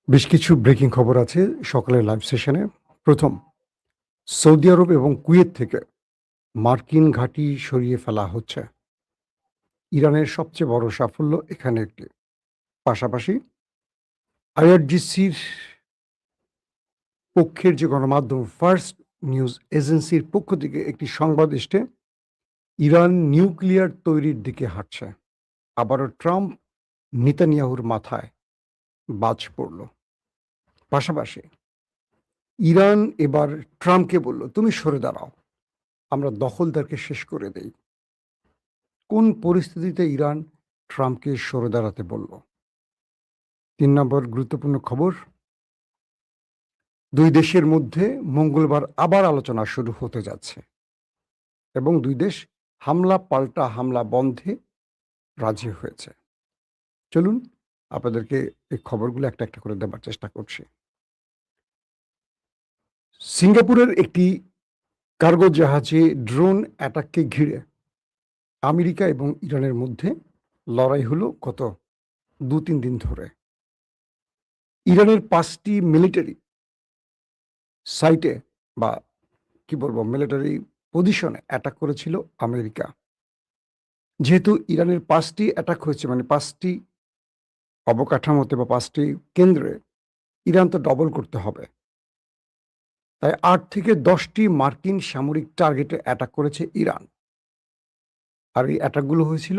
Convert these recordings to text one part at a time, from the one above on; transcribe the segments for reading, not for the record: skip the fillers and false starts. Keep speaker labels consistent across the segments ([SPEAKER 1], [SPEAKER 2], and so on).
[SPEAKER 1] বেশ কিছু ব্রেকিং খবর আছে সকালের লাইভ সেশনে। প্রথম, সৌদি আরব এবং কুয়েত থেকে মার্কিন ঘাঁটি সরিয়ে ফেলা হচ্ছে। ইরানের সবচেয়ে বড় সাফল্য এখানে একটি। পাশাপাশি আইআরজিসির পক্ষের যে গণমাধ্যম ফার্স্ট নিউজ এজেন্সির পক্ষ থেকে একটি সংবাদ এসছে, ইরান নিউক্লিয়ার তৈরির দিকে হাঁটছে। আবারও ট্রাম্প নেতানিয়াহুর মাথায় বাজ পড়ল। পাশাপাশি ইরান এবার ট্রাম্পকে বলল, তুমি সরে দাঁড়াও, আমরা দখলদারকে শেষ করে দেই। কোন পরিস্থিতিতে ইরান ট্রাম্পকে সরে দাঁড়াতে বলল? ৩ নম্বর গুরুত্বপূর্ণ খবর, দুই দেশের মধ্যে মঙ্গলবার আবার আলোচনা শুরু হতে যাচ্ছে এবং দুই দেশ হামলা পাল্টা হামলা বন্ধে রাজি হয়েছে। চলুন আপনাদেরকে এই খবরগুলো একটা একটা করে দেবার চেষ্টা করছি। সিঙ্গাপুরের একটি কার্গো জাহাজে ড্রোন অ্যাটাককে ঘিরে আমেরিকা এবং ইরানের মধ্যে লড়াই হলো গত ২-৩ দিন ধরে। ইরানের ৫টি মিলিটারি সাইটে বা কি বলবো মিলিটারি পজিশনে অ্যাটাক করেছিল আমেরিকা। যেহেতু ইরানের ৫টি অ্যাটাক হয়েছে, মানে ৫টি অবকাঠামোতে বা ৫টি কেন্দ্রে, ইরান তো ডবল করতে হবে। তাই ৮ থেকে ১০টি মার্কিন সামরিক টার্গেটে অ্যাটাক করেছে ইরান। আর এই অ্যাটাকগুলো হয়েছিল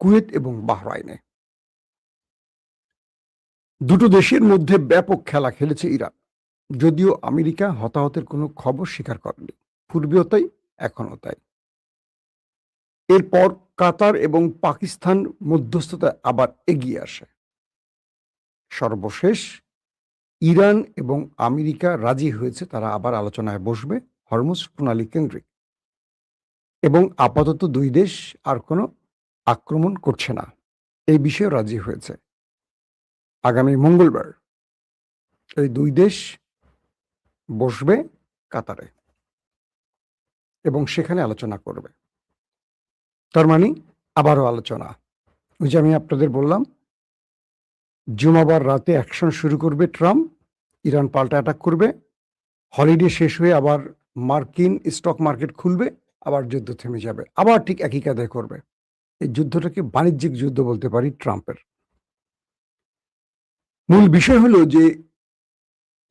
[SPEAKER 1] কুয়েত এবং বাহরাইনে। দুটো দেশের মধ্যে ব্যাপক খেলা খেলেছে ইরান। যদিও আমেরিকা হতাহতের কোনো খবর স্বীকার করেনি। পূর্বেও তাই, এখনও তাই। এরপর কাতার এবং পাকিস্তান মধ্যস্থতায় আবার এগিয়ে আসে। সর্বশেষ ইরান এবং আমেরিকা রাজি হয়েছে, তারা আবার আলোচনায় বসবে হরমুজ প্রণালী কেন্দ্রিক, এবং আপাতত দুই দেশ আর কোনো আক্রমণ করছে না, এই বিষয়ে রাজি হয়েছে। আগামী মঙ্গলবার এই দুই দেশ বসবে কাতারে এবং সেখানে আলোচনা করবে। তার মানে আবারও আলোচনা। ওই যে আমি আপনাদের বললাম, জুমাবার রাতে অ্যাকশন শুরু করবে ট্রাম্প, ইরান পাল্টা অ্যাটাক করবে, হলিডে শেষ হয়ে আবার মার্কিন স্টক মার্কেট খুলবে, আবার যুদ্ধ থেমে যাবে, আবার ঠিক একই কায়দায় করবে। এই যুদ্ধটাকে বাণিজ্যিক যুদ্ধ বলতে পারি ট্রাম্পের। মূল বিষয় হলো যে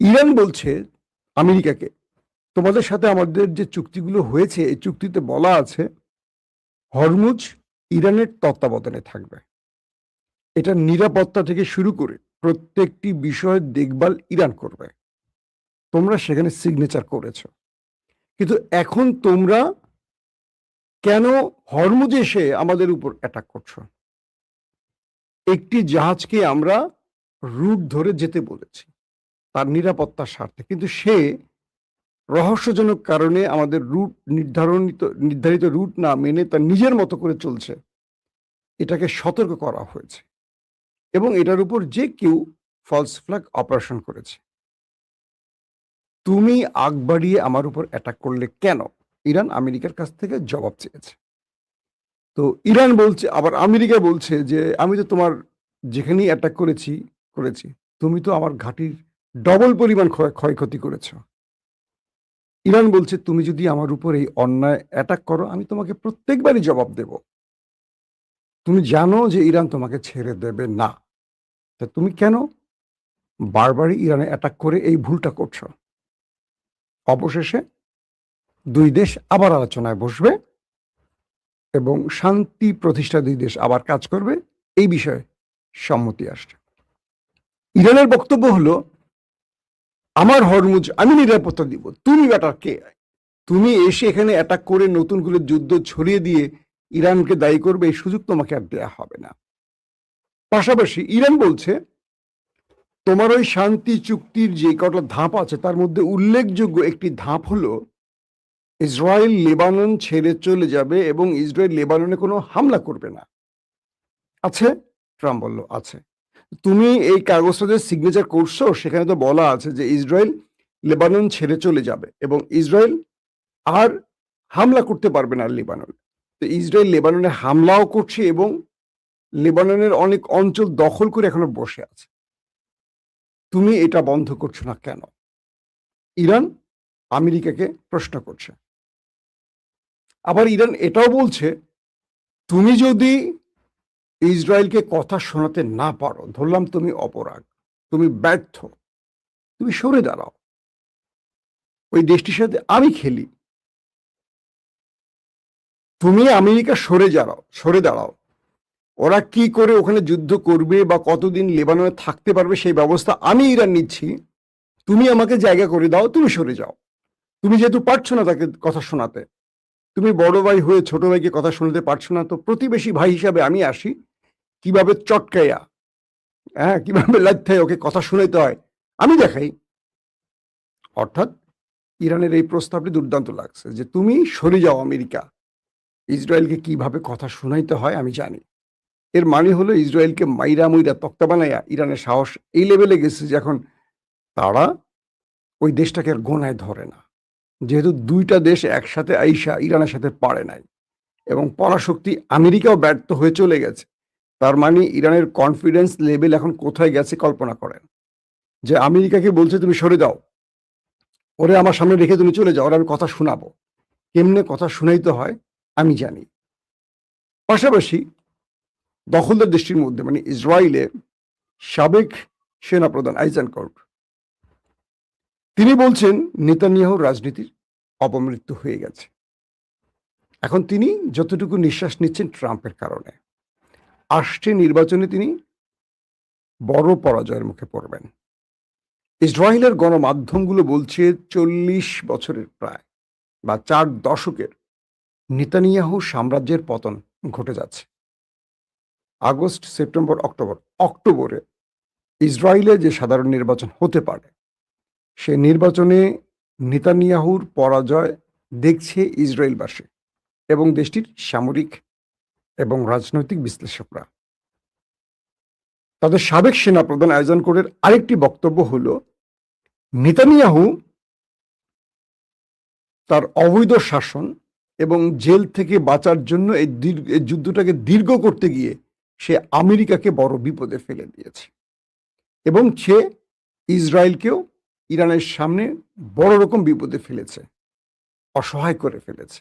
[SPEAKER 1] ইরান বলছে আমেরিকাকে, তোমাদের সাথে আমাদের যে চুক্তিগুলো হয়েছে, এই চুক্তিতে বলা আছে হরমুজ ইরানের তত্ত্বাবধানে থাকবে। এটা নিরাপত্তা থেকে শুরু করে প্রত্যেকটি বিষয়ের দেখভাল ইরান করবে। তোমরা সেখানে সিগনেচার করেছো, কিন্তু এখন তোমরা কেন হরমুজে এসে আমাদের উপর অ্যাটাক করছো? একটি জাহাজকে আমরা রুট ধরে যেতে বলেছি তার নিরাপত্তার স্বার্থে, কিন্তু সে রহস্যজনক কারণে আমাদের রুট নির্ধারিত রুট না মেনে তার নিজের মতো করে চলছে। এটাকে সতর্ক করা হয়েছে এবং এটার উপর যে কেউ ফলস ফ্ল্যাগ অপারেশন করেছে। তুমি আগ বাড়িয়ে আমার উপর অ্যাটাক করলে কেন? ইরান আমেরিকার কাছ থেকে জবাব চেয়েছে। তো ইরান বলছে, আবার আমেরিকা বলছে যে আমি তো তোমার যেখানেই অ্যাটাক করেছি, তুমি তো আমার ঘাঁটির ডবল পরিমাণ ক্ষয়ক্ষতি করেছ। ইরান বলছে তুমি যদি আমার উপর এই অন্যায় অ্যাটাক করো, আমি তোমাকে প্রত্যেকবারই জবাব দেব। তুমি জানো যে ইরান তোমাকে ছেড়ে দেবে না, তা তুমি কেন বারবারই ইরানে অ্যাটাক করে এই ভুলটা করছো? অবশেষে দুই দেশ আবার আলোচনায় বসবে এবং শান্তি প্রতিষ্ঠা দুই দেশ আবার কাজ করবে, এই বিষয়ে সম্মতি আসছে। ইরানের বক্তব্য হলো, আমার হরমুজ আমি নিরাপত্তা দিব, তুমি ব্যাটার কে? তুমি এসে এখানে অ্যাটাক করে নতুন করে যুদ্ধ ছড়িয়ে দিয়ে ইরানকে দায়ী করবে, এই সুযোগ তোমাকে আর দেয়া হবে না। পাশাপাশি ইরান বলছে তোমার ওই শান্তি চুক্তির যে কটা ধাপ আছে তার মধ্যে উল্লেখযোগ্য একটি ধাপ হলো ইসরায়েল লেবানন ছেড়ে চলে যাবে এবং ইসরায়েল লেবাননে কোনো হামলা করবে না। আছে? ট্রাম্প বলল আছে। তুমি এই কাগজটা যে সিগনেচার করছো সেখানে তো বলা আছে যে ইসরায়েল লেবানন ছেড়ে চলে যাবে এবং ইসরায়েল আর হামলা করতে পারবে না লেবানন। তো ইসরায়েল লেবাননে হামলাও করছে এবং লেবাননের অনেক অঞ্চল দখল করে এখনো বসে আছে। তুমি এটা বন্ধ করছো না কেন? ইরান আমেরিকাকে প্রশ্ন করছে। আবার ইরান এটাও বলছে, তুমি যদি ইসরায়েলকে কথা শোনাতে না পারো, ধরলাম তুমি অপরাগ, তুমি ব্যর্থ, তুমি সরে দাঁড়াও, ওই দেশটির সাথে আমি খেলি। তুমি আমেরিকা সরে দাঁড়াও, ওরা কি করে ওখানে যুদ্ধ করবে বা কতদিন লেবাননে থাকতে পারবে সেই ব্যবস্থা আমি ইরান নিচ্ছি, তুমি আমাকে জায়গা করে দাও, তুমি সরে যাও। তুমি যেহেতু পারছো না তাকে কথা শোনাতে, তুমি বড় ভাই হয়ে ছোট ভাইকে কথা শোনাতে পারছো না, তো প্রতিবেশী ভাই হিসাবে আমি আসি, কিভাবে চটকাইয়া, হ্যাঁ, কিভাবে লাথিয়ে ওকে কথা শুনাইতে হয় আমি দেখাই। অর্থাৎ ইরানের এই প্রস্তাবটি দুর্দান্ত লাগছে যে তুমি সরে যাও আমেরিকা, ইসরায়েলকে কিভাবে কথা শুনাইতে হয় আমি জানি। এর মানে হলো ইসরায়েলকে মাইরা মুইরা তক্তা বানাইয়া ইরানের সাহস এই লেভেলে গেছে যে এখন তারা ওই দেশটাকে আর গোনায় ধরে না, যেহেতু দুইটা দেশ একসাথে আইসা ইরানের সাথে পারে নাই এবং পরাশক্তি আমেরিকাও ব্যর্থ হয়ে চলে গেছে। তার মানে ইরানের কনফিডেন্স লেভেল এখন কোথায় গেছে কল্পনা করেন, যে আমেরিকাকে বলছে তুমি সরে যাও, ওরে আমার সামনে রেখে তুমি চলে যাও, ওরা আমি কথা শোনাবো, কেমনে কথা শুনাইতে হয় আমি জানি। পাশাপাশি দখলদার দেশটির মধ্যে মানে ইসরায়েলে সাবেক সেনাপ্রধান আইজানকোট তিনি বলছেন নেতানিয়াহুর রাজনীতির অপমৃত্যু হয়ে গেছে। এখন তিনি যতটুকু নিঃশ্বাস নিচ্ছেন ট্রাম্পের কারণে, আসছে নির্বাচনে তিনি বড় পরাজয়ের মুখে পড়বেন। ইসরায়েলের গণমাধ্যমগুলো বলছে 40 বছরের প্রায় বা 4 দশকের নেতানিয়াহু সাম্রাজ্যের পতন ঘটে যাচ্ছে। আগস্ট, সেপ্টেম্বর, অক্টোবরে ইসরায়েলে যে সাধারণ নির্বাচন হতে পারে সে নির্বাচনে নেতানিয়াহুর পরাজয় দেখছে ইসরায়েলবাসী এবং দেশটির সামরিক এবং রাজনৈতিক বিশ্লেষকরা। তাদের সাবেক সেনাপ্রধান আইজানকোটের আরেকটি বক্তব্য হলো নেতানিয়াহু তার অবৈধ শাসন এবং জেল থেকে বাঁচার জন্য এই যুদ্ধটাকে দীর্ঘ করতে গিয়ে সে আমেরিকাকে বড় বিপদে ফেলে দিয়েছে এবং সে ইসরায়েলকেও ইরানের সামনে বড় রকম বিপদে ফেলেছে, অসহায় করে ফেলেছে।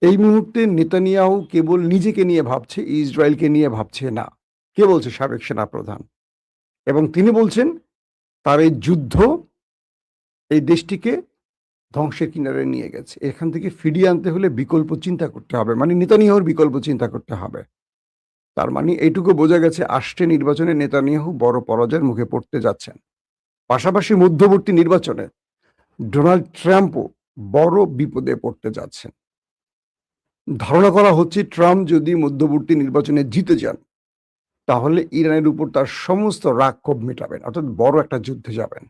[SPEAKER 1] এই মুহূর্তে নেতানিয়াহু কেবল নিজেকে নিয়ে ভাবছে, ইসরায়েলকে নিয়ে ভাবছে না। কে বলছে? সাবেক সেনাপ্রধান। এবং তিনি বলছেন তার এই যুদ্ধ এই দেশটিকে ধ্বংসের কিনারে নিয়ে গেছে, এখান থেকে ফিরিয়ে আনতে হলে বিকল্প চিন্তা করতে হবে, মানে নেতানিয়াহুর বিকল্প চিন্তা করতে হবে। তার মানে এইটুকু বোঝা গেছে আসছে নির্বাচনে নেতানিয়াহু বড় পরাজয়ের মুখে পড়তে যাচ্ছেন। পাশাপাশি মধ্যবর্তী নির্বাচনে ডোনাল্ড ট্রাম্পও বড় বিপদে পড়তে যাচ্ছেন। ধারণা করা হচ্ছে ট্রাম্প যদি মধ্যবর্তী নির্বাচনে জিতে যান তাহলে ইরানের উপর তার সমস্ত রাগ ক্ষোভ মেটাবেন, অর্থাৎ বড় একটা যুদ্ধে যাবেন।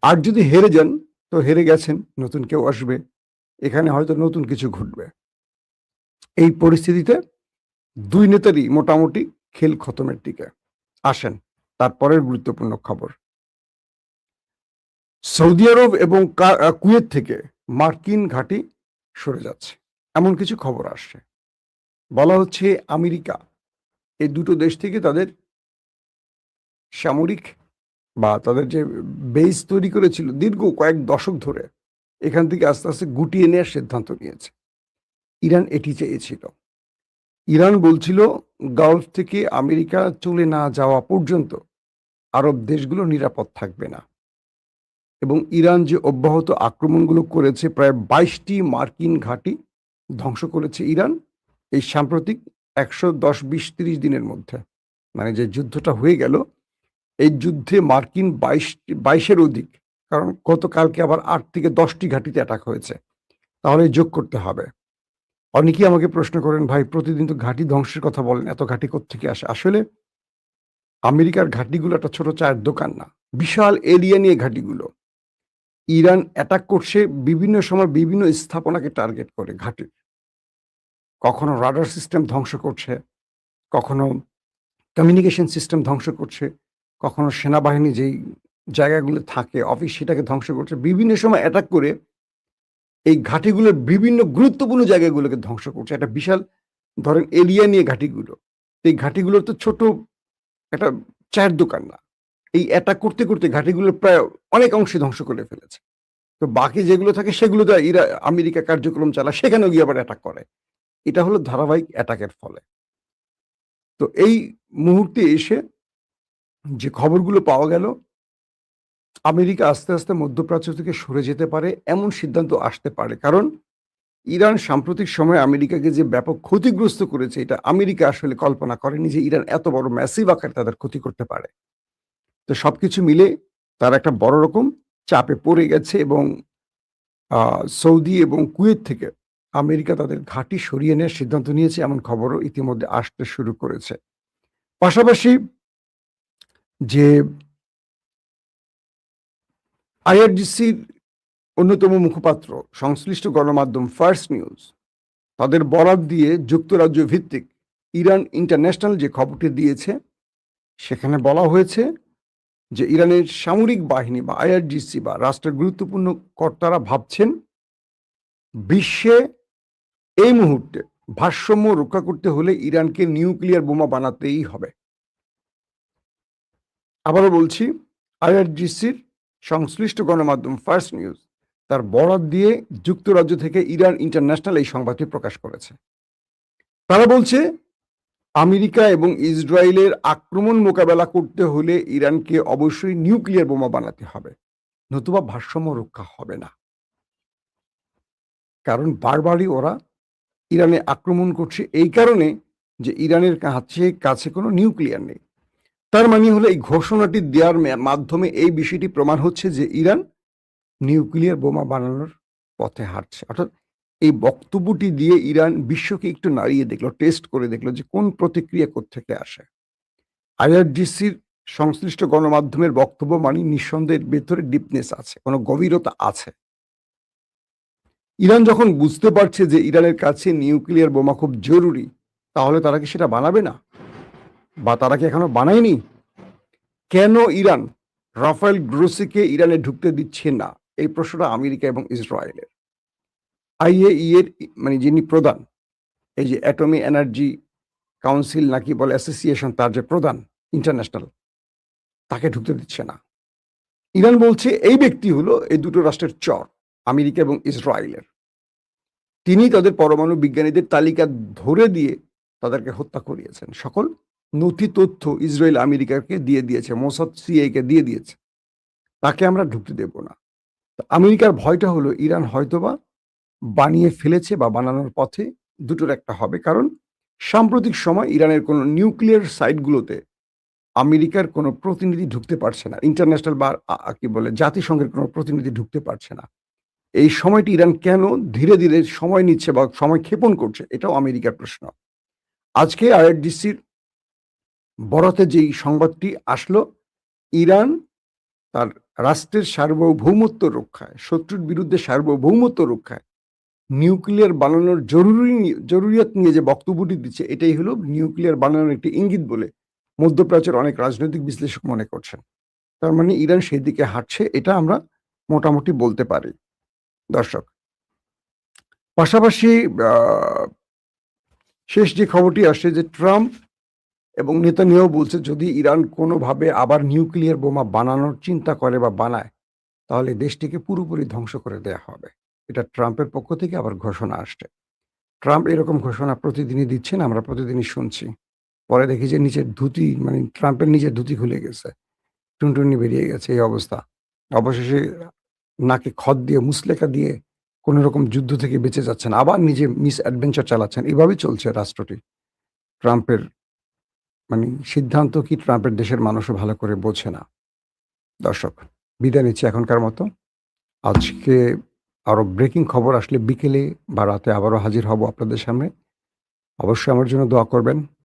[SPEAKER 1] আর যদি হেরে যান তো হেরে গেছেন, নতুন কেউ আসবে, এখানে হয়তো নতুন কিছু ঘটবে। এই পরিস্থিতিতে দুই নেতারই মোটামুটি খেল খতমের দিকে। আসেন তারপরের গুরুত্বপূর্ণ খবর। সৌদি আরব এবং কুয়েত থেকে মার্কিন ঘাঁটি সরে যাচ্ছে, এমন কিছু খবর আসছে। বলা হচ্ছে আমেরিকা এই দুটো দেশ থেকে তাদের সামরিক বা তাদের যে বেস তৈরি করেছিল দীর্ঘ কয়েক দশক ধরে, এখান থেকে আস্তে আস্তে গুটিয়ে নেওয়ার সিদ্ধান্ত নিয়েছে। ইরান এটি চেয়েছিল। ইরান বলছিল গালফ থেকে আমেরিকা চলে না যাওয়া পর্যন্ত আরব দেশগুলো নিরাপদ থাকবে না। এবং ইরান যে অব্যাহত আক্রমণগুলো করেছে, প্রায় 22টি মার্কিন ঘাঁটি ধ্বংস করেছে ইরান এই সাম্প্রতিক 110-20-30 দিনের মধ্যে। মানে যে যুদ্ধটা হয়ে গেল, এই যুদ্ধে মার্কিন 22-এর অধিক, কারণ গতকালকে আবার 8 থেকে 10টি ঘাঁটিতে অ্যাটাক হয়েছে, তাহলে যোগ করতে হবে। অনেকেই আমাকে প্রশ্ন করেন, ভাই প্রতিদিন তো ঘাঁটি ধ্বংসের কথা বলেন, এত ঘাঁটি কোত্থেকে আসে? আসলে আমেরিকার ঘাঁটিগুলো একটা ছোট চায়ের দোকান না, বিশাল এরিয়া নিয়ে ঘাঁটিগুলো। ইরান অ্যাটাক করছে বিভিন্ন সময় বিভিন্ন স্থাপনাকে টার্গেট করে ঘাঁটির। কখনো রাডার সিস্টেম ধ্বংস করছে, কখনো কমিউনিকেশন সিস্টেম ধ্বংস করছে, কখনো সেনাবাহিনী যেই জায়গাগুলো থাকে অফিস সেটাকে ধ্বংস করছে। বিভিন্ন সময় অ্যাটাক করে এই ঘাঁটিগুলোর বিভিন্ন গুরুত্বপূর্ণ জায়গাগুলোকে ধ্বংস করছে। একটা বিশাল ধরেন এরিয়া নিয়ে ঘাঁটিগুলো, এই ঘাঁটিগুলোর তো ছোট একটা চায়ের দোকান না, এই অ্যাটাক করতে, করতে ঘাঁটিগুলোর প্রায় অনেক অংশে ধ্বংস করে ফেলেছে। তো বাকি যেগুলো থাকে সেগুলোতে আমেরিকা কার্যক্রম চালায়, সেখানেও গিয়ে আবার অ্যাটাক করে। এটা হলো ধারাবাহিক অ্যাটাকের ফলে। তো এই মুহূর্তে এসে যে খবরগুলো পাওয়া গেল, আমেরিকা আস্তে, আস্তে মধ্যপ্রাচ্য থেকে সরে যেতে পারে এমন সিদ্ধান্ত আসতে পারে। কারণ ইরান সাম্প্রতিক সময়ে আমেরিকাকে যে ব্যাপক ক্ষতিগ্রস্ত করেছে, এটা আমেরিকা আসলে কল্পনা করেনি যে ইরান এত বড় ম্যাসিভ আকারে তাদের ক্ষতি করতে পারে। তো সবকিছু মিলে তারা একটা বড় রকম চাপে পড়ে গেছে এবং সৌদি এবং কুয়েত থেকে আমেরিকা তাদের ঘাঁটি সরিয়ে নেওয়ার সিদ্ধান্ত নিয়েছে, এমন খবরও ইতিমধ্যে আসতে শুরু করেছে। পাশাপাশি যে আইআরজিসির অন্যতম মুখপাত্র, সংশ্লিষ্ট গণমাধ্যম ফার্স্ট নিউজ, তাদের বরাত দিয়ে যুক্তরাজ্য ভিত্তিক ইরান ইন্টারন্যাশনাল যে খবরটি দিয়েছে, সেখানে বলা হয়েছে যে ইরানের সামরিক বাহিনী বা আইআরজিসি বা রাষ্ট্রের গুরুত্বপূর্ণ কর্তারা ভাবছেন বিশ্বে এই মুহূর্তে ভারসাম্য রক্ষা করতে হলে ইরানকে নিউক্লিয়ার বোমা বানাতেই হবে। আবারও বলছি, আইআরজিসির সংশ্লিষ্ট গণমাধ্যম ফার্স্ট নিউজ তার বরাত দিয়ে যুক্তরাজ্য থেকে ইরান ইন্টারন্যাশনাল এই সংবাদটি প্রকাশ করেছে। তারা বলছে আমেরিকা এবং ইসরায়েলের আক্রমণ মোকাবেলা করতে হলে ইরানকে অবশ্যই নিউক্লিয়ার বোমা বানাতে হবে, নতুবা ভারসাম্য রক্ষা হবে না। কারণ বারবারই ওরা ইরানে আক্রমণ করছে এই কারণে যে ইরানের কাছে কোনো নিউক্লিয়ার নেই। তার মানে হলো এই ঘোষণাটি দেওয়ার মাধ্যমে এই বিষয়টি প্রমাণ হচ্ছে যে ইরান নিউক্লিয়ার বোমা বানানোর পথে হাঁটছে। অর্থাৎ এই বক্তব্যটি দিয়ে ইরান বিশ্বকে একটু নাড়িয়ে দেখলো, টেস্ট করে দেখলো যে কোন প্রতিক্রিয়া কোত্থেকে আসে। আইআরজিসির সংশ্লিষ্ট গণমাধ্যমের বক্তব্য মানে নিঃসন্দেহের ভেতরে ডিপনেস আছে, কোনো গভীরতা আছে। ইরান যখন বুঝতে পারছে যে ইরানের কাছে নিউক্লিয়ার বোমা খুব জরুরি, তাহলে তারা কি সেটা বানাবে না? বা তারা কি এখনো বানায়নি? কেন ইরান রাফায়েল গ্রোসিকে ইরানে ঢুকতে দিচ্ছে না? এই প্রশ্নটা আমেরিকা এবং ইসরায়েলের। আইএই এর মানে যিনি প্রধান, এই যে অ্যাটমি এনার্জি কাউন্সিল নাকি বলে অ্যাসোসিয়েশন, তার যে প্রধান ইন্টারন্যাশনাল, তাকে ঢুকতে দিচ্ছে না। ইরান বলছে এই ব্যক্তি হলো এই দুটো রাষ্ট্রের চর, আমেরিকা এবং ইসরায়েলের। তিনি তাদের পরমাণু বিজ্ঞানীদের তালিকা ধরে দিয়ে তাদেরকে হত্যা করিয়েছেন। সকল নথি তথ্য ইসরায়েল আমেরিকাকে দিয়ে দিয়েছে, মোসাদ সিআইকে দিয়ে দিয়েছে। তাকে আমরা ঢুকতে দেব না। তো আমেরিকার ভয়টা হলো ইরান হয়তোবা বানিয়ে ফেলেছে বা বানানোর পথে, দুটোর একটা হবে। কারণ সাম্প্রতিক সময় ইরানের কোনো নিউক্লিয়ার সাইটগুলোতে আমেরিকার কোনো প্রতিনিধি ঢুকতে পারছে না, ইন্টারন্যাশনাল বা কি বলে জাতিসংঘের কোনো প্রতিনিধি ঢুকতে পারছে না। এই সময়টি ইরান কেন ধীরে ধীরে সময় নিচ্ছে বা সময় ক্ষেপণ করছে, এটাও আমেরিকার প্রশ্ন। আজকে আইআরজিসির বরাতে যেই সংবাদটি আসলো, ইরান তার রাষ্ট্রের সার্বভৌমত্ব রক্ষায়, শত্রুর বিরুদ্ধে সার্বভৌমত্ব রক্ষায় নিউক্লিয়ার বানানোর জরুরিয়াত নিয়ে যে বক্তব্যটি দিচ্ছে, এটাই হলো নিউক্লিয়ার বানানোর একটি ইঙ্গিত বলে মধ্যপ্রাচ্যের অনেক রাজনৈতিক বিশ্লেষক মনে করছেন। তার মানে ইরান সেই দিকে হাঁটছে, এটা আমরা মোটামুটি বলতে পারি। দর্শক, পাশাপাশি শেষ যে খবরটি আসছে যে ট্রাম্প এবং নেতানিয়াহু বলছে যদি ইরান কোনোভাবে আবার নিউক্লিয়ার বোমা বানানোর চিন্তা করে বা বানায়, তাহলে দেশটিকে পুরোপুরি ধ্বংস করে দেয়া হবে। এটা ট্রাম্পের পক্ষ থেকে আবার ঘোষণা আসছে। ট্রাম্প এরকম ঘোষণা প্রতিদিনই দিচ্ছেন, আমরা প্রতিদিনই শুনছি। পরে দেখি যে নিচের ধুতি, মানে ট্রাম্পের নিজের ধুতি খুলে গেছে, টুনটুনি বেরিয়ে গেছে, এই অবস্থা। অবশেষে নাকে খত দিয়ে মুচলেকা দিয়ে কোন রকম যুদ্ধ থেকে বেঁচে যাচ্ছেন, আবার নিজে মিস অ্যাডভেঞ্চার চালাচ্ছেন। এভাবেই চলছে রাষ্ট্রটি। ট্রাম্পের মানে সিদ্ধান্ত কি ট্রাম্পের দেশের মানুষও ভালো করে বোঝে না। দর্শক, বিদায় নিচ্ছি এখনকার মতো। আজকে আরো ব্রেকিং খবর আসলে বিকেলে বা রাতে আবারও হাজির হব আপনাদের সামনে। অবশ্যই আমার জন্য দোয়া করবেন।